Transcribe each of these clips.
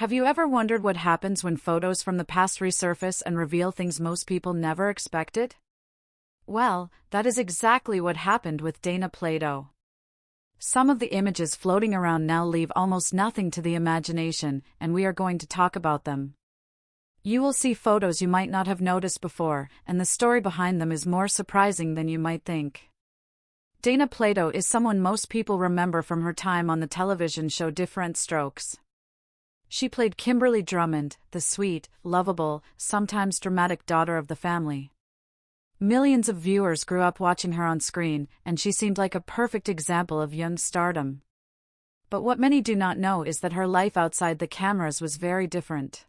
Have you ever wondered what happens when photos from the past resurface and reveal things most people never expected? Well, that is exactly what happened with Dana Plato. Some of the images floating around now leave almost nothing to the imagination, and we are going to talk about them. You will see photos you might not have noticed before, and the story behind them is more surprising than you might think. Dana Plato is someone most people remember from her time on the television show Diff'rent Strokes. She played Kimberly Drummond, the sweet, lovable, sometimes dramatic daughter of the family. Millions of viewers grew up watching her on screen, and she seemed like a perfect example of young stardom. But what many do not know is that her life outside the cameras was very different.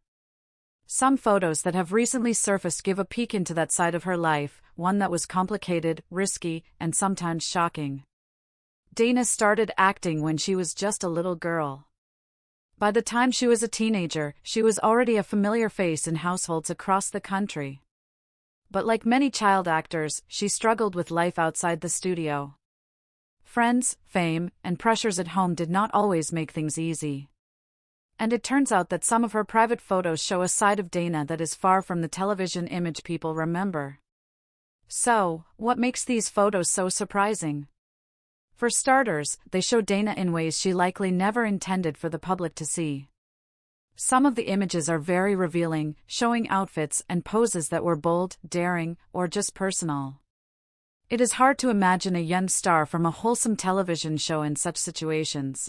Some photos that have recently surfaced give a peek into that side of her life, one that was complicated, risky, and sometimes shocking. Dana started acting when she was just a little girl. By the time she was a teenager, she was already a familiar face in households across the country. But like many child actors, she struggled with life outside the studio. Friends, fame, and pressures at home did not always make things easy. And it turns out that some of her private photos show a side of Dana that is far from the television image people remember. So, what makes these photos so surprising? For starters, they show Dana in ways she likely never intended for the public to see. Some of the images are very revealing, showing outfits and poses that were bold, daring, or just personal. It is hard to imagine a young star from a wholesome television show in such situations.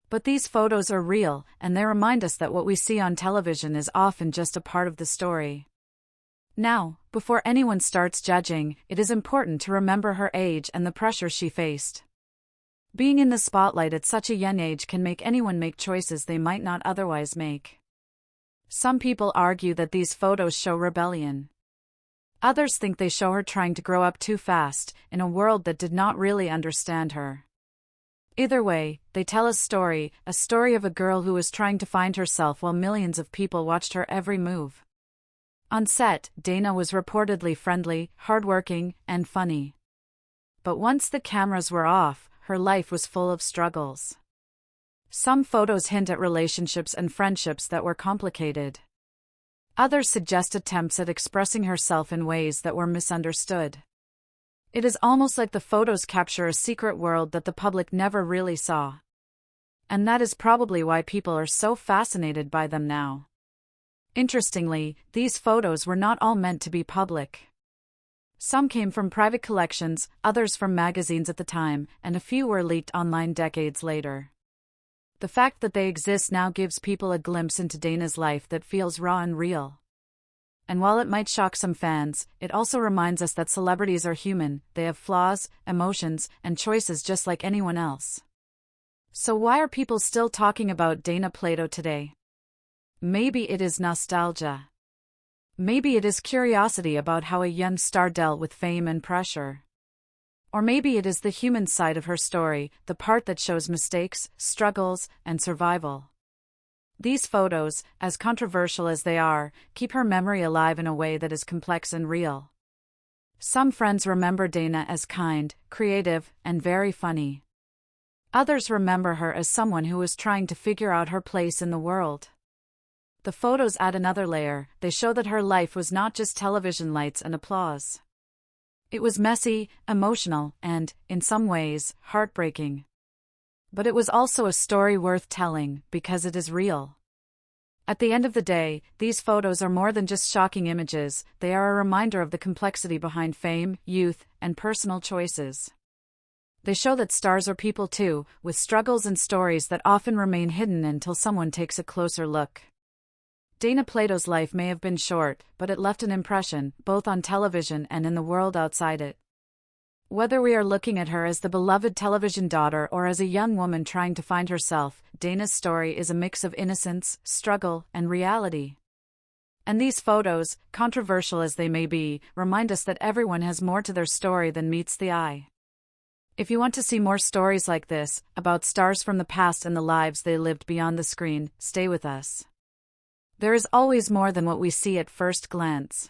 But these photos are real, and they remind us that what we see on television is often just a part of the story. Now, before anyone starts judging, it is important to remember her age and the pressure she faced. Being in the spotlight at such a young age can make anyone make choices they might not otherwise make. Some people argue that these photos show rebellion. Others think they show her trying to grow up too fast, in a world that did not really understand her. Either way, they tell a story of a girl who was trying to find herself while millions of people watched her every move. On set, Dana was reportedly friendly, hardworking, and funny. But once the cameras were off, her life was full of struggles. Some photos hint at relationships and friendships that were complicated. Others suggest attempts at expressing herself in ways that were misunderstood. It is almost like the photos capture a secret world that the public never really saw. And that is probably why people are so fascinated by them now. Interestingly, these photos were not all meant to be public. Some came from private collections, others from magazines at the time, and a few were leaked online decades later. The fact that they exist now gives people a glimpse into Dana's life that feels raw and real. And while it might shock some fans, it also reminds us that celebrities are human, they have flaws, emotions, and choices just like anyone else. So why are people still talking about Dana Plato today? Maybe it is nostalgia. Maybe it is curiosity about how a young star dealt with fame and pressure. Or maybe it is the human side of her story, the part that shows mistakes, struggles, and survival. These photos, as controversial as they are, keep her memory alive in a way that is complex and real. Some friends remember Dana as kind, creative, and very funny. Others remember her as someone who was trying to figure out her place in the world. The photos add another layer. They show that her life was not just television lights and applause. It was messy, emotional, and, in some ways, heartbreaking. But it was also a story worth telling, because it is real. At the end of the day, these photos are more than just shocking images, they are a reminder of the complexity behind fame, youth, and personal choices. They show that stars are people too, with struggles and stories that often remain hidden until someone takes a closer look. Dana Plato's life may have been short, but it left an impression, both on television and in the world outside it. Whether we are looking at her as the beloved television daughter or as a young woman trying to find herself, Dana's story is a mix of innocence, struggle, and reality. And these photos, controversial as they may be, remind us that everyone has more to their story than meets the eye. If you want to see more stories like this, about stars from the past and the lives they lived beyond the screen, stay with us. There is always more than what we see at first glance.